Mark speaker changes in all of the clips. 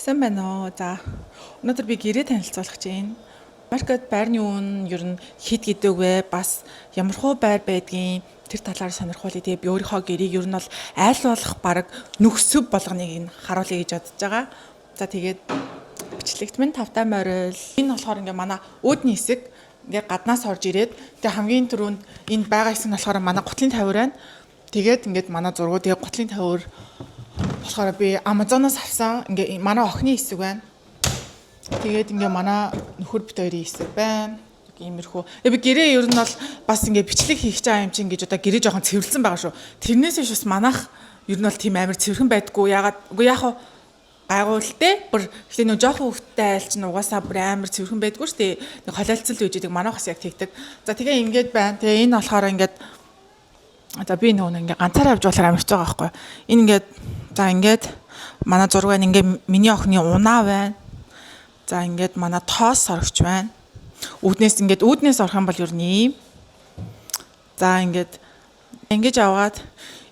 Speaker 1: Сайн байна уу. За өнөөдөр би гэрээ танилцуулах гэж байна. Америкт байрны үн ер нь хэд гэдэг вэ? Бас ямархуу байр байдгийг тэр талаар сонирхуулъя. Тэгээ би өөрийнхөө гэрийг ер нь бол айл болох баг нөхцөв болгоныг нь харуулъя гэж бодож байгаа. За тэгээд бичлэгт минь тавтай морил. Энэ болохоор ингээ манай өөдний хэсэг ингээ гаднаас орж ирээд тэгээ хамгийн түрүүнд энд байгаа хэсэг нь болохоор манай гутлын тавир байна. Тэгээд ингээд манай зургууд тэгээ гутлын тавир болохоор би Amazon-оос авсан ингээ манай охины хэсэг байна. Тэгээд ингээ манай нөхөр бит хоёрын хэсэг байна. Иймэрхүү. Би гэрээ ер нь бол бас ингээ бичлэг хийх гэж байгаа юм чинь гэж одоо гэрээ жоохон цэвэрлсэн байгаа шүү. Тэрнээс биш бас манайх ер нь бол тийм амар цэвэрхэн байдггүй. Ягаад үгүй яг гайгуултай бүр ихтэй нөө жоохон хөвгттэй айл чинь угаасаа бүр амар цэвэрхэн байдгүй шүү дээ. Нэг холиалцал үйж идэг манайх бас яг тэгдэг. За тэгээ ингээд байна. Тэгээ энэ болохоор ингээд за би нөгөө ингээ ганцаараа авч болохоор амарч байгаа байхгүй. Энэ ингээд за ингээд манай зураг байна. Ингээ миний охины унаа байна. За ингээд манай тоос сорогч байна. Үүднээс орох юм бол ер нь ийм. За ингээд ингэж аваад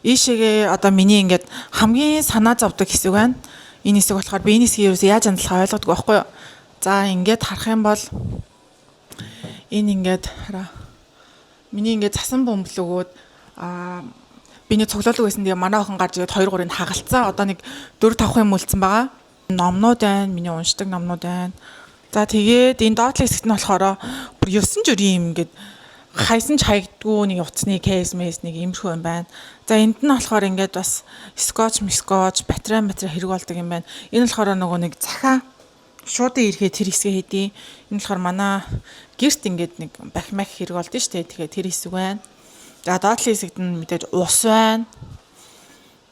Speaker 1: ийшээгээ одоо миний ингээд хамгийн санаа зовдөг хэсэг байна. Энэ хэсэг болохоор би энэ хэсгийг ерөөсөө яаж хандлагаа ойлгодгүй байхгүй юу. За ингээд харах юм бол энэ ингээд миний ингээд цасан бөмбөлөгөөд биний цуглуулга байсан. Тэгээ манай охин гарч ирээд 2 3-ыг хагалцсан. Одоо нэг 4 5 юм үлдсэн байгаа. Номнууд байна. Миний уншдаг номнууд байна. За тэгээд энэ доотлын хэсэгт нь болохоор бүр 9 жирийн юм ингээд хайсан ч хаягдгүй нэг утасны кейс мэс нэг иймэрхүү юм байна. За энд нь болохоор ингээд бас скотч, батарей хэрэг болдог юм байна. Энэ болохоор нөгөө нэг захаа шуудын ирэхэд тэр хэсгээ хийдий. Энэ болохоор манай гэрт ингээд нэг бахимах хэрэг болдсон шүү дээ. Тэгэхээр тэр хэсэг байна. За доотлын хэсэгт нь мэдээж ус байна.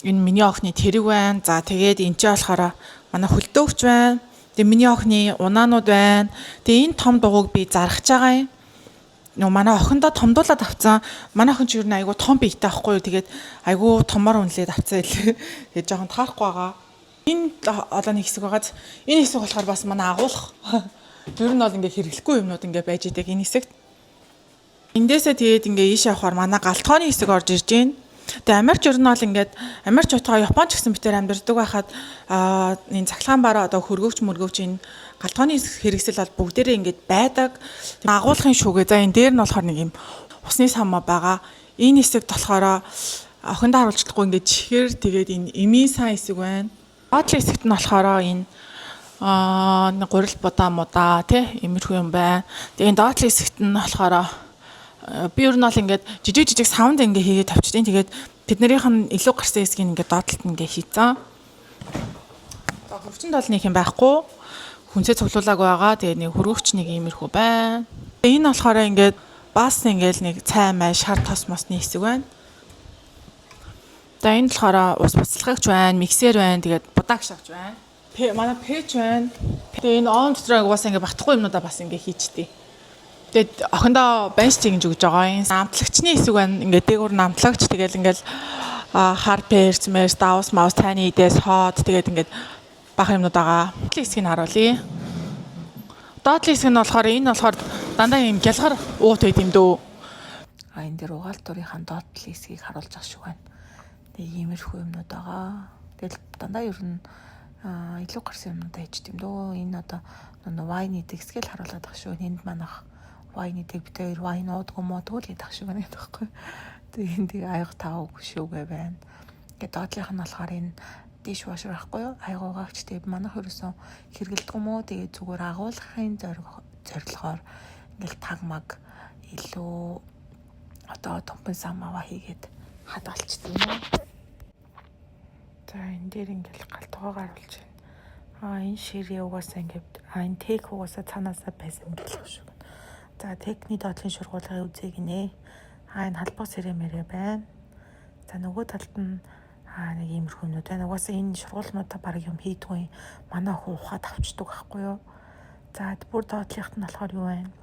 Speaker 1: Энэ миний охины тэрэг байна. За тэгээд энэ ч болохоор манай хөлдөөгч байна. Тэгээ миний охины унаанууд байна. Тэгээ энэ том дугуйг би заргаж байгаа юм. Нөгөө манай охиндоо томдуулаад авцсан. Манай охин ч юу нэг айгу том биетэй байхгүй юу. Тэгээд айгу томор үнэлээд авцсан байлээ. Тэгээд жоохон таарахгүй байгаа. Энэ одоо нэг хэсэг байгааз энэ хэсэг болохоор бас манай агуулах. Ер нь бол ингээ хэрэглэхгүй юмнууд ингээ байж идэг энэ хэсэгт. Эндээсээ тэгээд ингээ ийш явахаар манай галтгооны хэсэг орж ирж байна. Тэгээ Америкч ер нь бол ингээд Америкч утгаа Японч гэсэн битээр амьдардаг байхад энэ цахилгаан бараа одоо хөргөвч энэ галтгооны хэрэгсэл бол бүгдээрээ ингээд байдаг. Агуулгын шүүгээ. За энэ дээр нь болохоор нэг юм усны самаа байгаа. Энэ хэсэгт болохоор охиндоо харуулж чадахгүй ингээд чихэр тэгээд энэ эмийн сан хэсэг байна. Доотлын хэсэгт нь болохоор энэ нэг гурил будаа тий иймэрхүү юм байна. Тэгээ энэ доотлын хэсэгт нь болохоор би ер нь бол ингээд жижиг саунд ингээ хийгээд тавьчихсан. Тэгээд тэднэрийнх нь илүү гарсан хэсгийг ингээ доотлолт ингээ хийцэн. За хөвчөнд бол нэг юм байхгүй. Хүнсээ цуглуулааг байгаа. Тэгээд нэг хөргөгч нэг иймэрхүү байна. Энэ болохоор ингээд бас ингээл нэг цай май шар тос мосны хэсэг байна. За энэ болохоор ус буцалгагч байна, миксер байна, тэгээд будаагч авч байна. Манай пэч байна. Тэгээд энэ он дотроо угаасаа ингээ батхгүй юмнуудаа бас ингээ хийчихдээ. Тэгээд охиндоо банш чигж өгж байгаа юм. Намтлагчны хэсэг байна. Ингээд дээгүүр намтлагч тэгэл ингээл хар перц, давс, маус, таны идээс хоод тэгээд ингээд бах юмнууд байгаа. Доотлын хэсгийг харуулъя. Доотлын хэсэг нь болохоор энэ болохоор дандаа юм гялгар уут байд юм дөө. Энэ дээр угаалт дурынхаа доотлын хэсгийг харуулж байгаа шүү байна. Тэгээд иймэрхүү юмнууд байгаа. Тэгэл дандаа ер нь илүү гарсан юмнуудаа хийж тийм дөө. Энэ одоо вайн идэг хэсгийг харуулдаг шүү. Энд манайх вайн идэг бид хоёр вайн уудгүй модгүй л гэдэг шиг байна гэдэг байхгүй. Тэгээ энэ тийг аяг таав шүүгээ байна. Тэгээд доотлынх нь болохоор энэ диш вашер байхгүй юу? Аягуугаач тэгээд манайх ерөөсөн хэрэгэлдэг юм уу? Тэгээд зүгээр агуулгахын зорилгоор ингээл тагмаг илүү одоо томпон самава хийгээд хадгалчихдээ юм. За энэ дээр ингээл галтгоогаар оруулж байна. Энэ ширээ угаасаа ингээд энэ тек угаасаа цаанаасаа байсан гэх шиг. За техникийн доотлын шургуулгын үзэг нэ. Энэ халбаг сэрэмэрэ байна. За нөгөө талд нь нэг иймэрхүү юмнууд байна. Угаасаа энэ шургуулнуудаа баг юм хийдгүй. Манай охин ухаад авчдаг байхгүй юу? За бүр доотлынхт нь болохоор юу байна?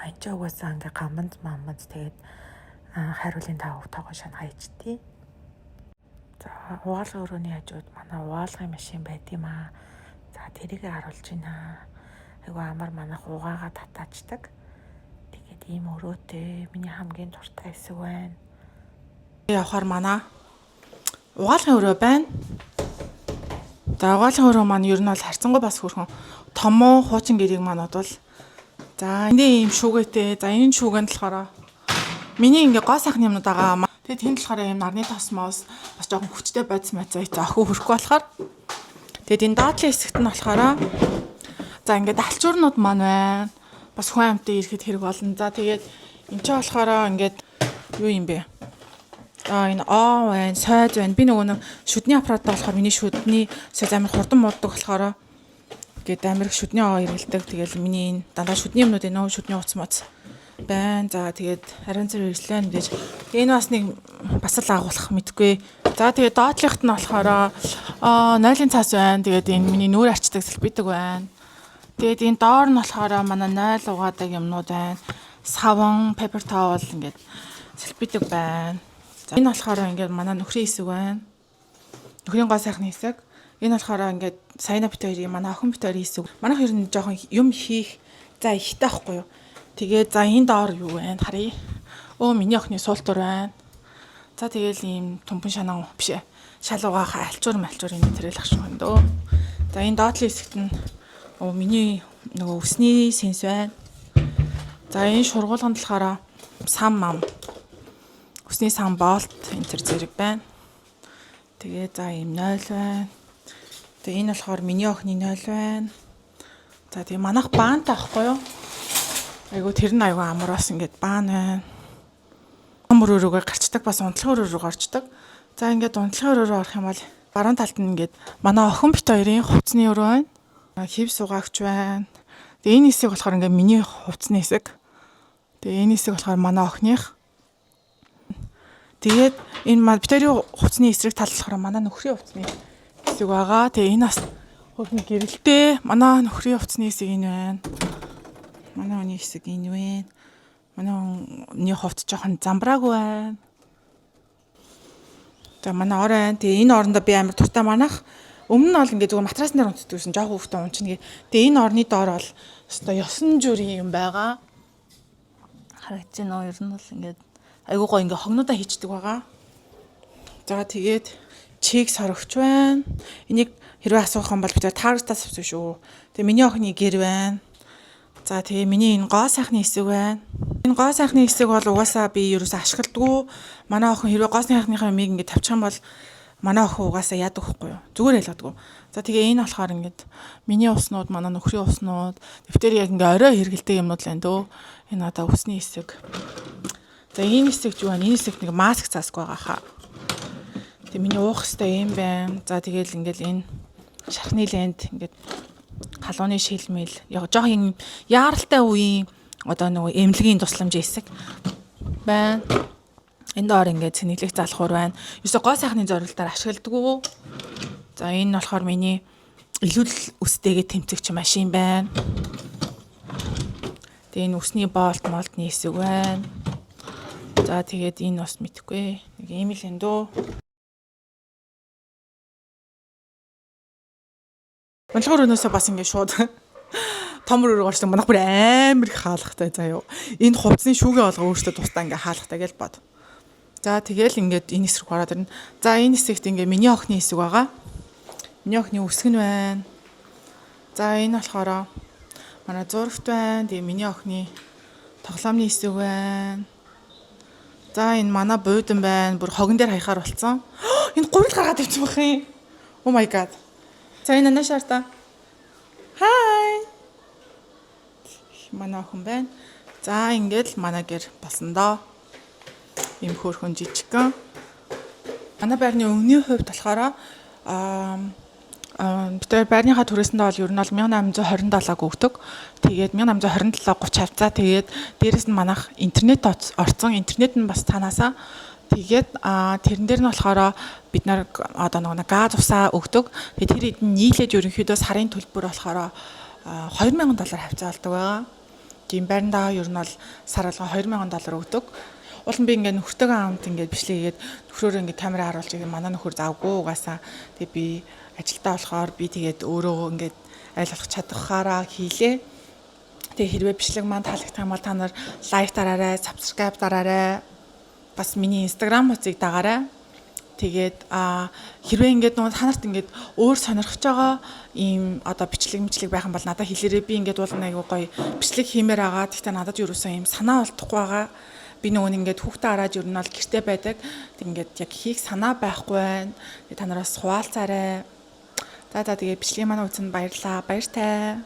Speaker 1: Энэ ч угаасаа ингээ гамбанц тэгээд хайруулын тоогоо шань хайчдээ. За угаалгын өрөөний хажууд манай угаалгын машин байд юм аа. За тэрийг харуулж байна. Айгу амар манайх угаагаа татаачдаг. Тэгээд ийм өрөөтэй миний хамгийн дуртай хэсэг байна. Явахаар манай угаалгын өрөө байна. За угаалгын өрөө маань ер нь бол харьцангуй бас хөрхөн томоо хуучин гэрийг маань бодвол за энэ ийм шүүгээтэй. За энэ шүүгэнд болохоор миний ингээ гоо сайхны юмнууд байгаа. Тэгээд тэнд болохоор ийм нарны тосмоос бас жоохон хүчтэй бодис мацаа за охин хөрөхгүй болохоор тэгээд энэ доотлын хэсэгт нь болохоор за ингээд алчуурнууд маань байна. Бас хүн амьтад ирэхэд хэрэг болно. За тэгээд энэ ч болохоор ингээд юу юм бэ? Энэ байна, сойд байна. Би нөгөө шүдний аппараттай болохоор миний шүдний сойд амар хурдан мууддаг болохоор гээд амар их шүдний эргэлдэг. Тэгэл миний энэ дандаа шүдний юмнууд энэ шүдний уц моц байна. За тэгээд харин зэрэг ирслэн гэж энэ бас нэг бас л агуулах мэдгүй. За тэгээд доотлихт нь болохоор нойлын цаас байна. Тэгээд энэ миний нүүр арчдаг сэлбидэг байна. Тэгээд энэ доор нь болохоор манай нойл угаадаг юмнууд байна. Саван, paper towel ингээд сэлбидэг байна. Энэ болохоор ингээд манай нөхрийн хэсэг байна. Нөхрийн гоо сайхны хэсэг. Энэ болохоор ингээд саяна бит хоёрын манай охин бит хоёрын хэсэг. Манайх ер нь жоохон юм хийх за ихтэй байхгүй юу. Тэгээд за энэ доор юу вэ? Харъя. Миний охины суултур байна. За тэгээл ийм тумпан шанан биш ээ. Шал угаах алчуур энэ тэрэл ах шиг байна дөө. За энэ доотлын хэсэгт нь миний нөгөө өсний сенс байна. За энэ шургуулганд болохоор сам мам өсний сан болт энэ төр зэрэг байна. Тэгээ за ийм 0 байна. Тэгээ энэ болохоор миний охины 0 байна. За тэгээ манайх баантай ахгүй юу? Айгу тэр нь айгу амраас ингээд баан байна. Мөр өрөөгөө гарчдаг бас унтлагын өрөө рүү гарчдаг. За ингээд унтлагын өрөө рүү орох юм бол баруун талд нь ингээд манай охин бит хоёрын хувцсны өрөө байна. Хив сугаагч байна. Тэгээ энэ хэсэг болохоор ингээд миний хувцсны хэсэг. Тэгээ энэ хэсэг болохоор манай охиных. Тэгээд энэ битэрийн хувцсны эсрэг тал болохоор манай нөхрийн хувцсны хэсэг байгаа. Тэгээ энэ бас хөрхөн гэрэлтэй. Манай нөхрийн хувцсны хэсэг энэ байна. Манай хүний хэсэг энэ байна. Манай хүний хувцс жоохон замбраагүй байна. За манай ор байна. Тэгээ энэ орондоо би амар туртаа манах. Өмнө нь бол ингээд зүгээр матрас дээр унтдаг гэсэн жоохон хүүхдээ унчна. Тэгээ энэ орны доор бол өстой ёсон зүрийн юм байгаа. Харагдаж байна уу? Ер нь бол ингээд айгуу гоо ингээ хогнуудаа хийчдэг байгаа. За тэгээд чиг сорогч байна. Энийг хэрвээ асуух юм бол бид тааргастаас авсан шүү. Тэгээ миний охины гэр байна. За тэгээ миний энэ гоо сайхны хэсэг байна. Энэ гоо сайхны хэсэг бол угаасаа би ерөөсөө ашигладгүй. Манай охин хэрвээ гоо сайхныхаа юмыг ингээ тавьчих юм бол манай охин угаасаа яадаг байхгүй юу? Зүгээр ялгадгүй. За тэгээ энэ болохоор ингээд миний уснууд, манай нөхрийн уснууд, дэвтэр яг ингээ орой хэргэлдэг юмнууд л байна дөө. Энэ одоо усны хэсэг. За энэ хэсэгт юу вэ? Энэ хэсэгт нэг маск цаасгүй байгаа хаа. Тэгээ миний уух хэвээр юм байна. За тэгээл ингээл энэ шархны ленд ингээд халууны шилмэл яг жоохон яаралтай үеийн одоо нөгөө эмнэлгийн тусламж хэсэг байна. Энэ доор ингээд цэнэглэх залхуур байна. Юусе гоо сайхны зорилтоор ашигладаг. За энэ нь болохоор миний илүүл үстэйгээ тэмцэгч машин байна. Тэгээ энэ үсний болт молтны хэсэг байна. За тэгээд энэ бас мэдхгүй. Нэг ийм л энэ дөө. Монголоор өнөөсөө бас ингэ шууд том руу гарчдаг манайх бүр амар их хаалгатай заяа. Энэ хувцсны шүүгээ олго өөртөө тусдаа ингэ хаалгатай гэж бод. За тэгэл ингээд энэ хэсэг ороод ирнэ. За энэ хэсэгт ингээ миний охины хэсэг байгаа. Миний охины үсгэн байна. За энэ болохоор манай зурагт байна. Тэгээ миний охины тоглоомны хэсэг байна. За энэ манай буудан байна. Бүр хогон дээр хаяхаар болцсон. Энэ гурил гаргаад ивчих байх юм. Oh my god. За энэ нашаарта. Hi. Манай охин байна. За ингээд манай гэр болсон доо. Им хөөрхөн жижигхэн. Манай байрны өвний хувьд болохоор бид байрныхаа түрээсэндээ бол ер нь бол 1827-г өгдөг. Тэгээд 1827 30 хавцаа. Тэгээд дээрэс нь манайх интернет орцсон. Интернет нь бас цаанаасаа. Тэгээд тэрэн дээр нь болохоор бид нар одоо нэг газ усаа өгдөг. Тэгээд тэр хэд нийлээд ерөнхийдөө сарын төлбөр болохоор $2000 хавцаа болдог байгаа. Тийм байрандаа ер нь бол сар алга $2000 өгдөг. Уулын би ингээд нөхөртөөгөө хамт ингээд бичлэгээд нөхрөөрөө ингээд камера харуулж байгаа манай нөхөр завгүй угаасаа. Тэгээд би ажилдаа болохоор би тэгээд өөрөө ингээд айл болох чадхаараа хийлээ. Тэгээд хэрвээ бичлэг маань таалагдах юм бол та нар лайк дараарай, subscribe дараарай. Бас миний Instagram хуудсыг дагаарай. Тэгээд хэрвээ ингээд нөгөө та нарт ингээд өөр сонирхож байгаа ийм одоо бичлэг байх юм бол надад хэлээрэй. Би ингээд уулын аягүй гоё бичлэг хиймээр байгаа. Гэхдээ надад юусэн ийм санаа олдохгүй байгаа. Би нөгөө ингээд хүүхдээ хараад ер нь бол гэртээ байдаг. Тэг ингээд яг хийх санаа байхгүй байна. Тэгээд та нараас хуваалцаарай. За тэгээ бичлэгийн манай үзэнд баярлалаа. Баяртай.